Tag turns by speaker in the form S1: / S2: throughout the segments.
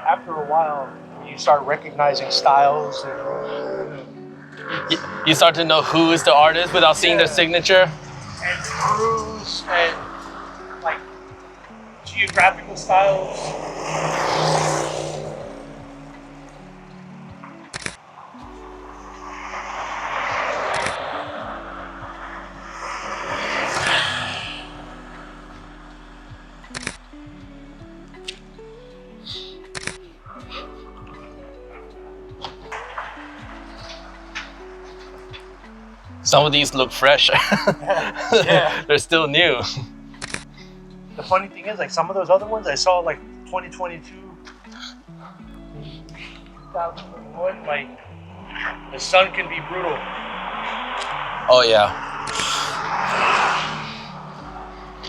S1: After a while, you start recognizing styles.
S2: You start to know who is the artist without seeing their signature.
S1: And crews and like geographical styles.
S2: Some of these look fresh.
S1: Yeah.
S2: They're still new.
S1: The funny thing is, like some of those other ones I saw like 2022, 2021, like the sun can be brutal.
S2: Oh yeah.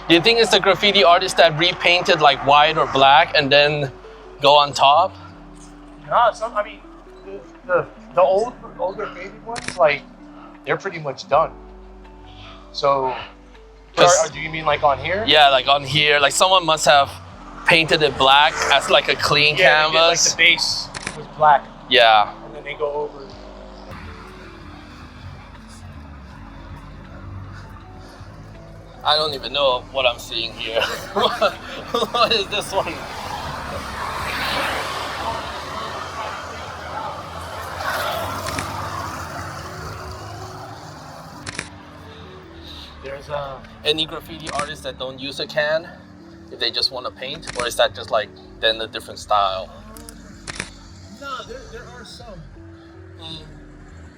S2: Do you think it's the graffiti artist that repainted like white or black and then go on top?
S1: Nah, I mean, the older faded ones, like they're pretty much done. So, do you mean like on here?
S2: Yeah, like on here, like someone must have painted it black as like a clean canvas.
S1: Like the base was black.
S2: Yeah.
S1: And then they go over.
S2: I don't even know what I'm seeing here. What is this one?
S1: There's
S2: any graffiti artists that don't use a can if they just want to paint, or is that just like then a different style?
S1: No, there are some.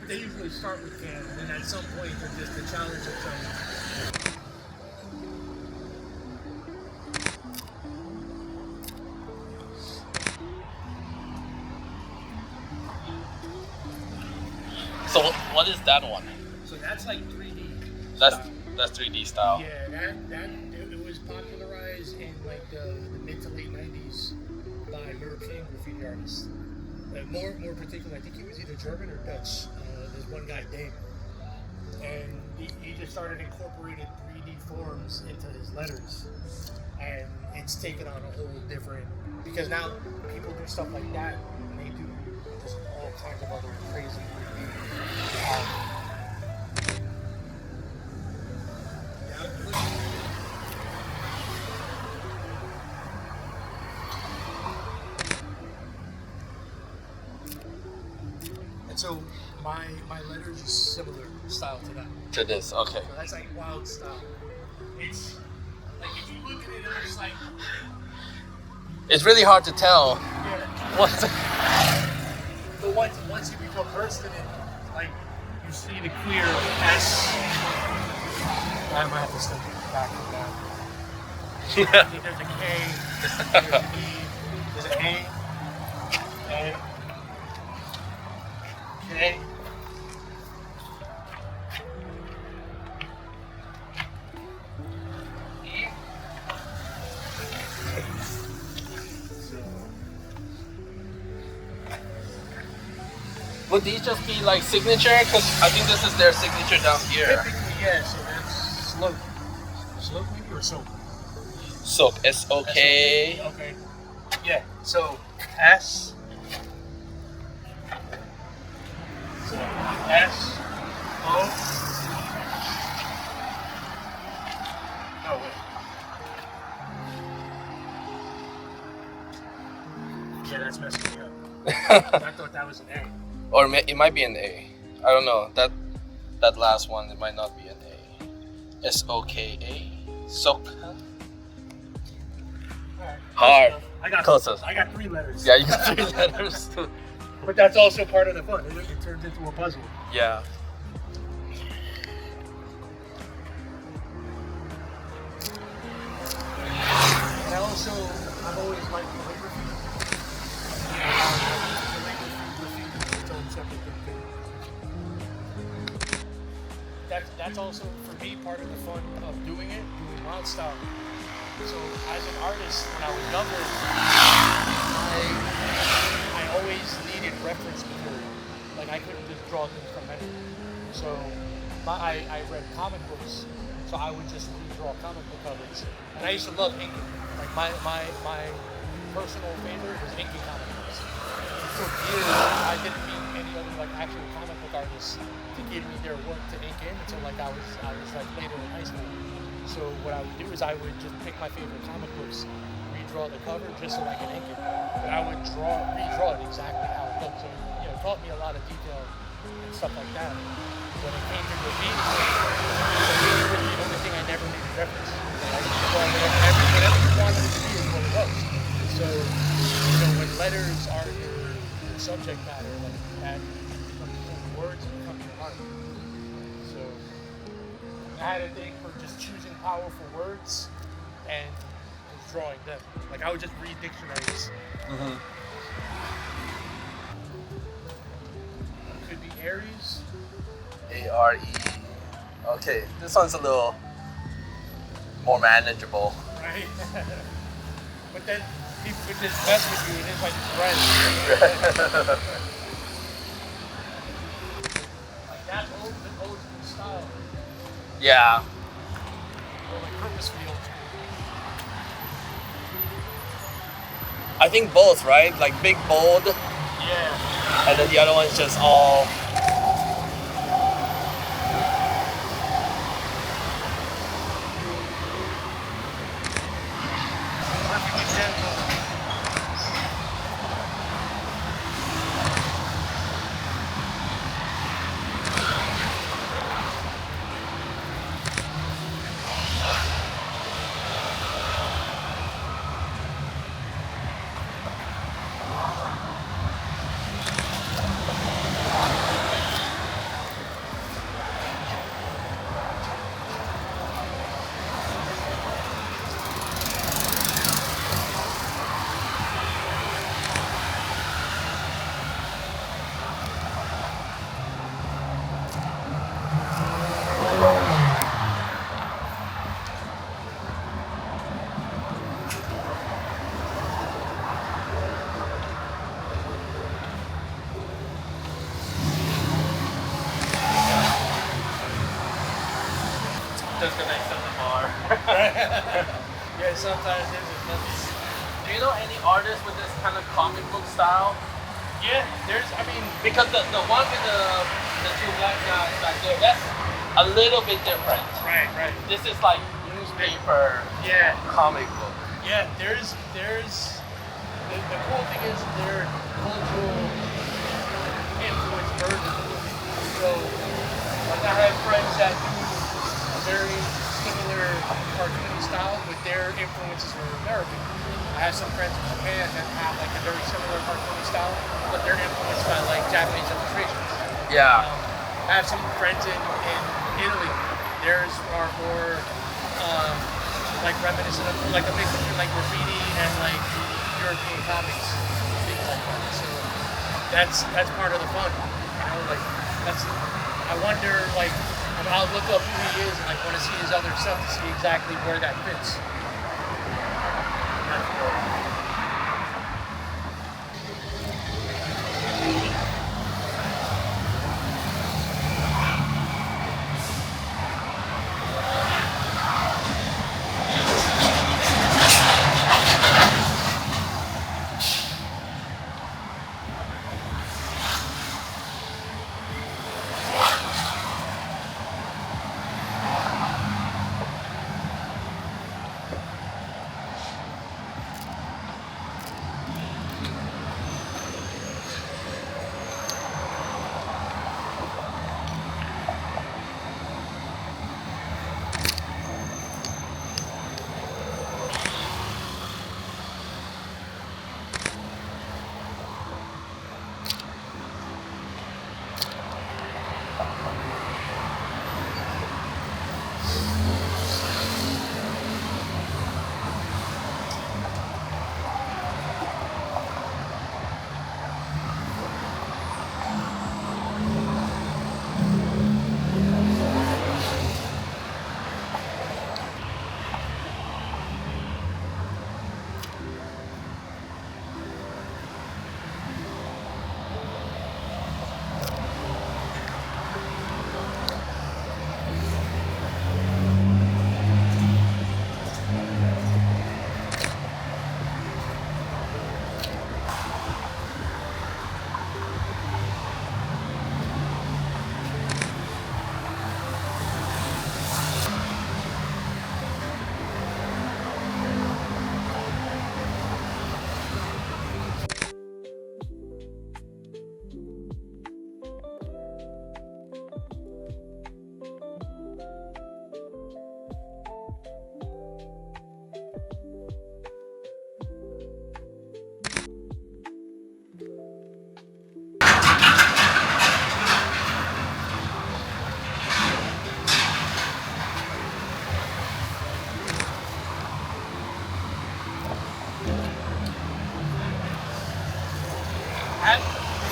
S1: They usually start with can, and then at some point there's just the challenge of some.
S2: So what is that one?
S1: So that's like 3D.
S2: That's 3D style.
S1: Yeah, it was popularized in like the mid to late 90s by European graffiti artists. More particularly, I think he was either German or Dutch. There's one guy, Dave, and he just started incorporating 3D forms into his letters, and it's taken on a whole different. Because now people do stuff like that, and they do just all kinds of other crazy. And so my letters are similar style to that.
S2: To this, okay.
S1: So that's like wild style. It's like if you look at it, it's like
S2: it's really hard to tell.
S1: Yeah.
S2: What's
S1: But once you become versed in it, like you see the clear S. I might have to step back from that. There's a K, there's an E, there's an A, and K. E.
S2: Would these just be like signature? Because I think this is their signature down here.
S1: Typically, yeah, so that's slope. Slope maybe or soak?
S2: Soak, S-O-K.
S1: Okay. Yeah, so S. So S. O. No, wait. Yeah, that's messing me up. I thought that was an A.
S2: Or it might be an A. I don't know. That last one, it might not be an A. S-O-K-A. Soak.
S1: Right.
S2: Hard.
S1: I got 3 letters.
S2: Yeah, you got 3 letters.
S1: But that's also part of the fun. It turns into a puzzle.
S2: Yeah.
S1: And I've always liked calligraphy. That's also, for me, part of the fun of doing wild style. So, as an artist, when I was younger, I always needed reference material. Like, I couldn't just draw things from memory. So, I read comic books. So I would just redraw comic book covers. And I used to love inking. Like my personal favorite was inking comic books. And for years, I didn't meet any other like actual comic book artists to give me their work to ink in until like I was like later in high school. So what I would do is I would just pick my favorite comic books, redraw the cover just so I could ink it. But I would redraw it exactly how it looked. So it taught me a lot of detail and stuff like that. When it came to graffiti, graffiti was the only thing I never made a reference. Right? Whatever you wanted it to be is what it was. So, when letters are your subject matter, like that becomes words become your art. So, I had a thing for just choosing powerful words and just drawing them. Like I would just read dictionaries.
S2: Mm-hmm.
S1: Could be Aries.
S2: ARE. Okay, this one's a little more manageable.
S1: Right? But then people could just mess with you and invite you friends. Like that's the old school style.
S2: Yeah.
S1: Or like purposefully old school.
S2: I think both, right? Like big, bold,
S1: Yeah.
S2: and then the other one's just all.
S1: Perfect example.
S2: Disconnect from the bar.
S1: Yeah, sometimes there's a nothing.
S2: Do you know any artists with this kind of comic book style?
S1: Yeah,
S2: Because the one with the two black guys back there, that's a little bit different.
S1: right.
S2: This is like newspaper
S1: Yeah.
S2: comic book.
S1: Yeah, there's the cool thing is their cultural influence version. So like I have friends that do a very similar cartoony style, but their influences are American. I have some friends in Japan that have like a very similar cartoony style, but they're influenced by like Japanese illustrations.
S2: Yeah.
S1: I have some friends in Italy. Theirs are more like reminiscent of like a mix between like graffiti and like European comics, things like that. So that's part of the fun, like I wonder like I'll look up who he is and like want to see his other stuff to see exactly where that fits. That's cool.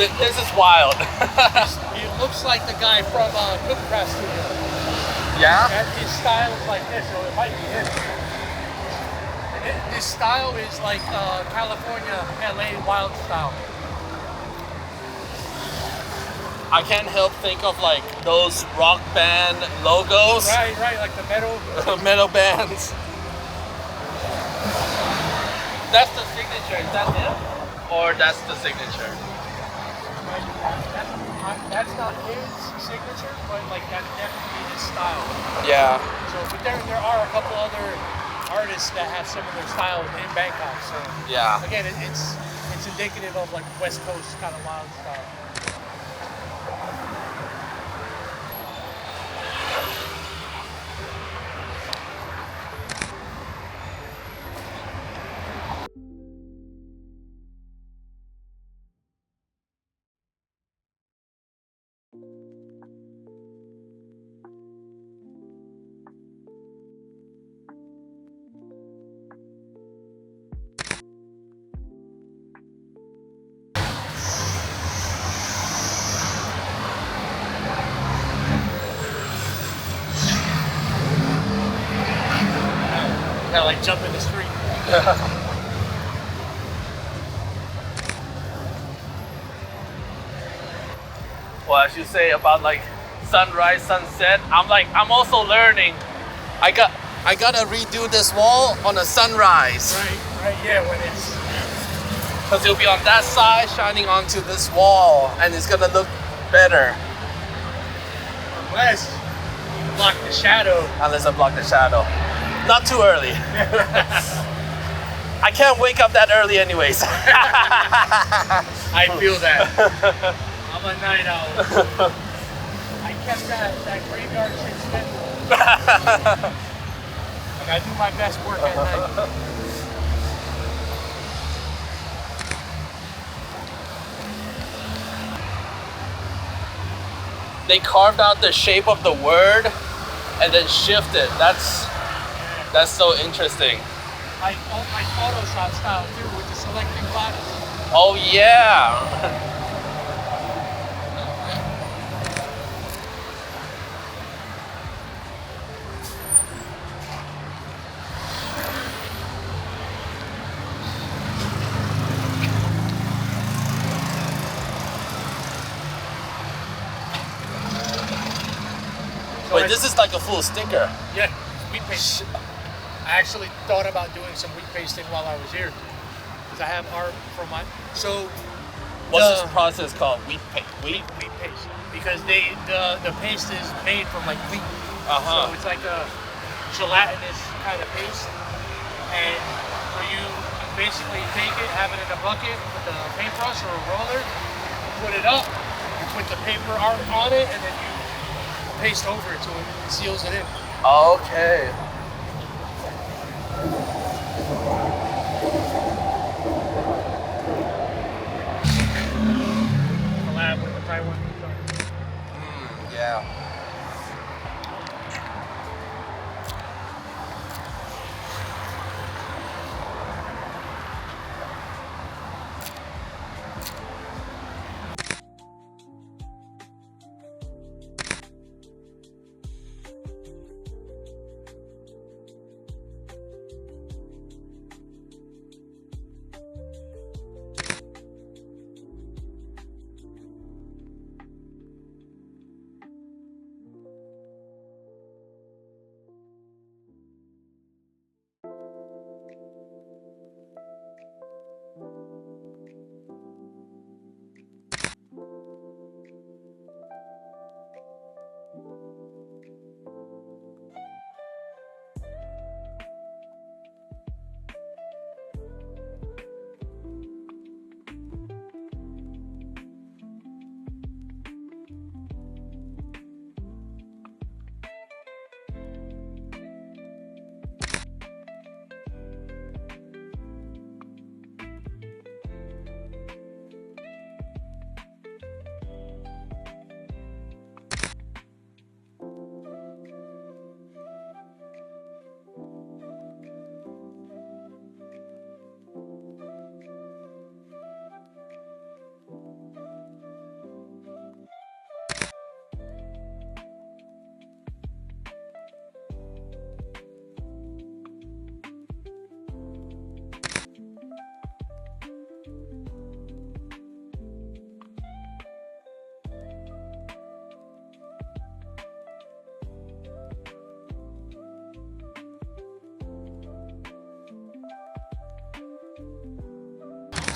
S2: This is wild.
S1: It looks like the guy from Cookcraft Studio.
S2: Yeah?
S1: And his style is like this, so it might be him. This style is like California, LA wild style.
S2: I can't help think of like those rock band logos.
S1: Right, like the metal.
S2: Metal bands. That's the signature. Is that him? Or that's the signature?
S1: That's not his signature, but like that's definitely his style.
S2: Yeah.
S1: So, but there are a couple other artists that have similar style in Bangkok. So
S2: Yeah.
S1: again, it's indicative of like West Coast kind of wild style. Gotta like jump in the street.
S2: Well, as you say about like sunrise, sunset, I'm also learning. I gotta redo this wall on a sunrise.
S1: Right, yeah, when it's
S2: Because it'll be on that side shining onto this wall and it's gonna look better.
S1: unless you block the shadow.
S2: Unless I block the shadow. Not too early. I can't wake up that early anyways.
S1: I feel that. I'm a night owl. I kept that graveyard shit scheduled. Like I do my best work at night.
S2: They carved out the shape of the word and then shifted. That's so interesting.
S1: Like Photoshop style too, with the selecting classes.
S2: Oh yeah. Wait, this is like a full sticker.
S1: Yeah, wheat paste. I actually thought about doing some wheat pasting while I was here, because I have art from my. So,
S2: what's this process called? Wheat paste.
S1: Wheat paste. Because the paste is made from like wheat. So it's like a gelatinous kind of paste, and so you basically take it, have it in a bucket with a paintbrush or a roller, put it up, you put the paper art on it, and then you paste over it so it seals it in.
S2: Okay.
S1: Collab with the Taiwan.
S2: Yeah.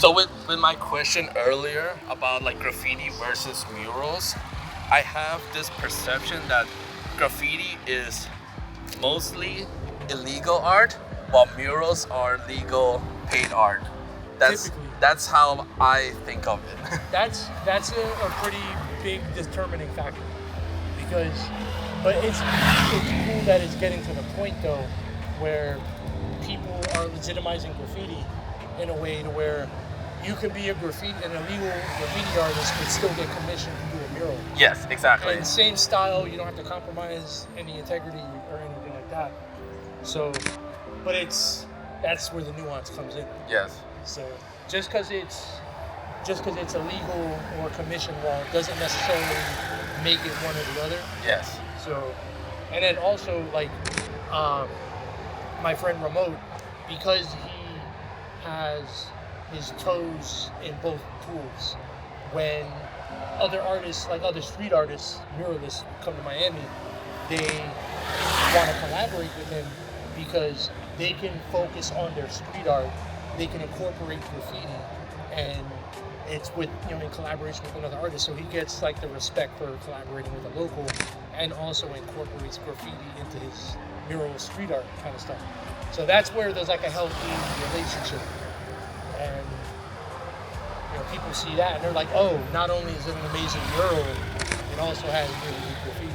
S2: So with my question earlier about like graffiti versus murals, I have this perception that graffiti is mostly illegal art, while murals are legal paid art.
S1: Typically.
S2: That's how I think of it.
S1: That's a pretty big determining factor, because, but it's cool that it's getting to the point though, where people are legitimizing graffiti in a way to where you can be an illegal graffiti artist, but still get commissioned to do a mural.
S2: Yes, exactly.
S1: And same style, you don't have to compromise any integrity or anything like that. So, but that's where the nuance comes in.
S2: Yes.
S1: So just because it's illegal or commission law doesn't necessarily make it one or the other.
S2: Yes.
S1: So, and then also like my friend Remote, because he has his toes in both pools, when other artists, like other street artists, muralists, come to Miami, they want to collaborate with him because they can focus on their street art, they can incorporate graffiti, and it's with, in collaboration with another artist, so he gets like the respect for collaborating with a local, and also incorporates graffiti into his mural street art kind of stuff. So that's where there's like a healthy relationship, and people see that and they're like, oh, not only is it an amazing mural, it also has really good graffiti.